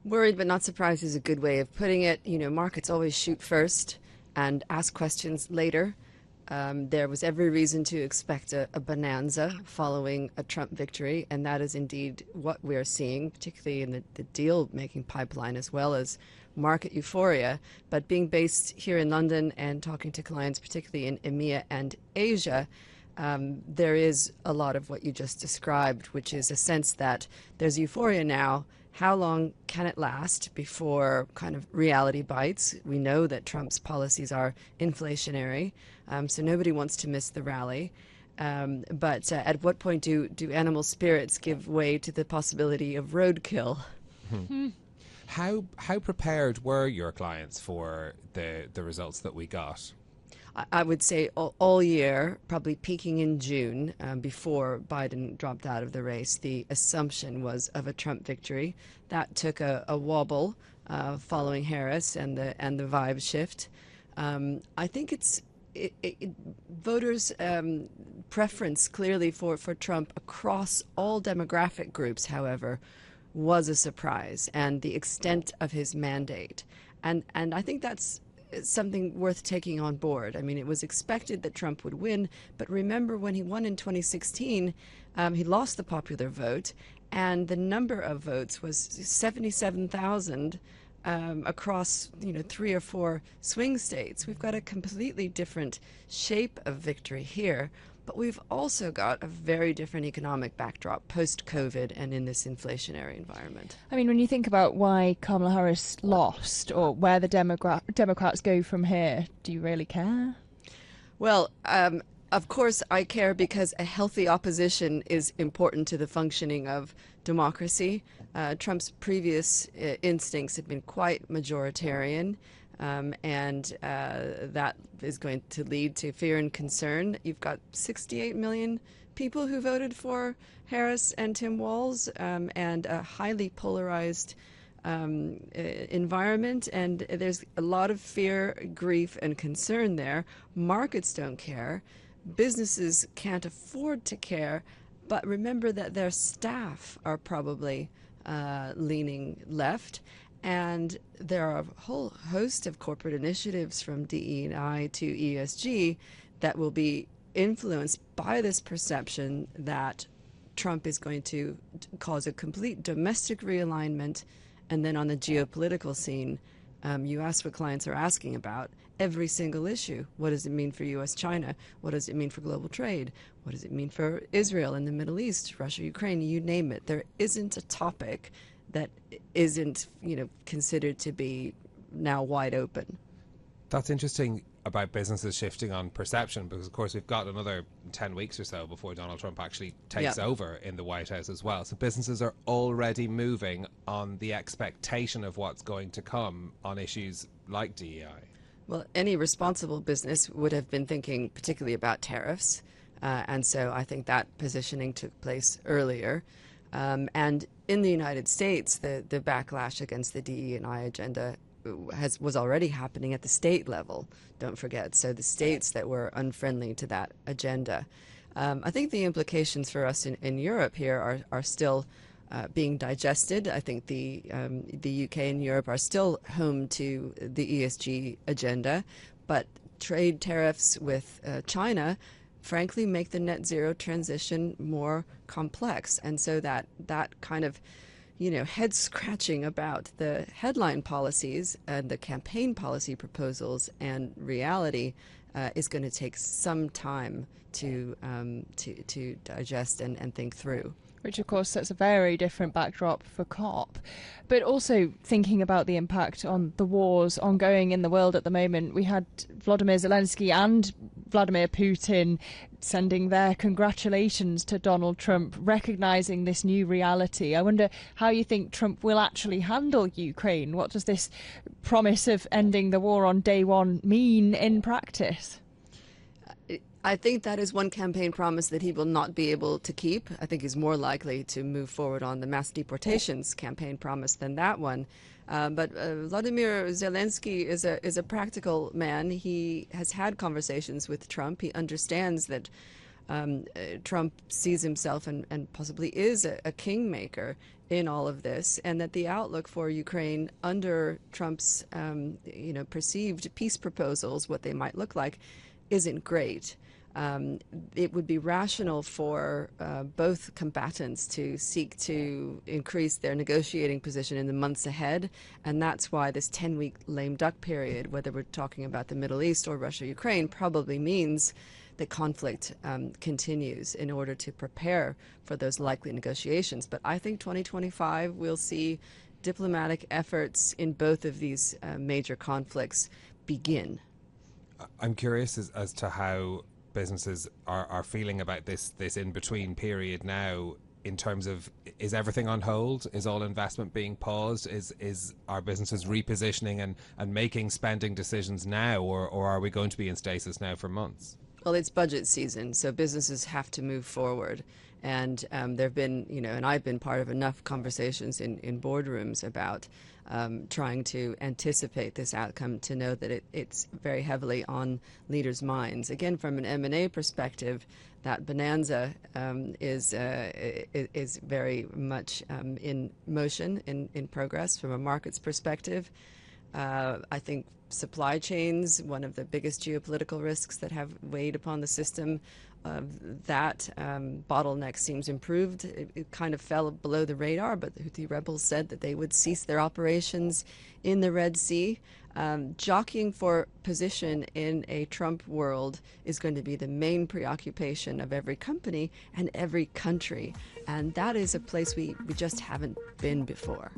Worried but not surprised is a good way of putting it. You know, markets always shoot first and ask questions later. There was every reason to expect a bonanza following a Trump victory, and that is indeed what we're seeing, particularly in the deal-making pipeline as well as market euphoria. But being based here in London and talking to clients, particularly in EMEA and Asia, there is a lot of what you just described, which is a sense that there's euphoria now. How long can it last before kind of reality bites? We know that Trump's policies are inflationary, so nobody wants to miss the rally. But at what point do animal spirits give way to the possibility of roadkill? How prepared were your clients for the results that we got? I would say all year, probably peaking in June, before Biden dropped out of the race, the assumption was of a Trump victory. That took a wobble following Harris and the vibe shift. I think voters' preference clearly for Trump across all demographic groups, however, was a surprise, and the extent of his mandate. And I think that's something worth taking on board. I mean, it was expected that Trump would win, but remember when he won in 2016, he lost the popular vote, and the number of votes was 77,000 across, three or four swing states. We've got a completely different shape of victory here, but we've also got a very different economic backdrop post-COVID and in this inflationary environment. I mean, when you think about why Kamala Harris lost or where the Democrats go from here, do you really care? Well, of course I care because a healthy opposition is important to the functioning of democracy. Trump's previous instincts had been quite majoritarian. And that is going to lead to fear and concern. You've got 68 million people who voted for Harris and Tim Walz, and a highly polarized environment. And there's a lot of fear, grief, and concern there. Markets don't care. Businesses can't afford to care. But remember that their staff are probably leaning left. And there are a whole host of corporate initiatives from DE&I to ESG that will be influenced by this perception that Trump is going to cause a complete domestic realignment. And then on the geopolitical scene, you ask what clients are asking about every single issue. What does it mean for U.S.-China? What does it mean for global trade? What does it mean for Israel and the Middle East, Russia, Ukraine, you name it? There isn't a topic that isn't, considered to be now wide open. That's interesting about businesses shifting on perception, because of course we've got another 10 weeks or so before Donald Trump actually takes over in the White House as well. So businesses are already moving on the expectation of what's going to come on issues like DEI. Well, any responsible business would have been thinking particularly about tariffs. And so I think that positioning took place earlier. And in the United States, the backlash against the DE&I agenda was already happening at the state level, don't forget. So the states that were unfriendly to that agenda. I think the implications for us in Europe here are still being digested. I think the UK and Europe are still home to the ESG agenda, but trade tariffs with China frankly make the net zero transition more complex. And so that kind of, head scratching about the headline policies and the campaign policy proposals and reality is going to take some time to digest and think through. Which, of course, sets a very different backdrop for COP. But also thinking about the impact on the wars ongoing in the world at the moment, we had Volodymyr Zelensky and Vladimir Putin sending their congratulations to Donald Trump, recognising this new reality. I wonder how you think Trump will actually handle Ukraine. What does this promise of ending the war on day one mean in practice? I think that is one campaign promise that he will not be able to keep. I think he's more likely to move forward on the mass deportations campaign promise than that one. But Vladimir Zelensky is a practical man. He has had conversations with Trump. He understands that Trump sees himself and possibly is a kingmaker in all of this, and that the outlook for Ukraine under Trump's perceived peace proposals, what they might look like, isn't great. It would be rational for both combatants to seek to increase their negotiating position in the months ahead, and that's why this 10-week lame duck period, whether we're talking about the Middle East or Russia-Ukraine, probably means the conflict continues in order to prepare for those likely negotiations. But I think 2025 we'll see diplomatic efforts in both of these major conflicts begin. I'm curious as to how businesses are feeling about this in-between period now, in terms of, is everything on hold? Is all investment being paused? Are businesses repositioning and making spending decisions now, or are we going to be in stasis now for months? Well, it's budget season, so businesses have to move forward. And there have been, and I've been part of enough conversations in boardrooms about trying to anticipate this outcome to know that it's very heavily on leaders' minds. Again, from an M&A perspective, that bonanza is very much in motion, in progress from a market's perspective. I think supply chains, one of the biggest geopolitical risks that have weighed upon the system, that bottleneck seems improved. It kind of fell below the radar, but the Houthi rebels said that they would cease their operations in the Red Sea. Jockeying for position in a Trump world is going to be the main preoccupation of every company and every country, and that is a place we just haven't been before.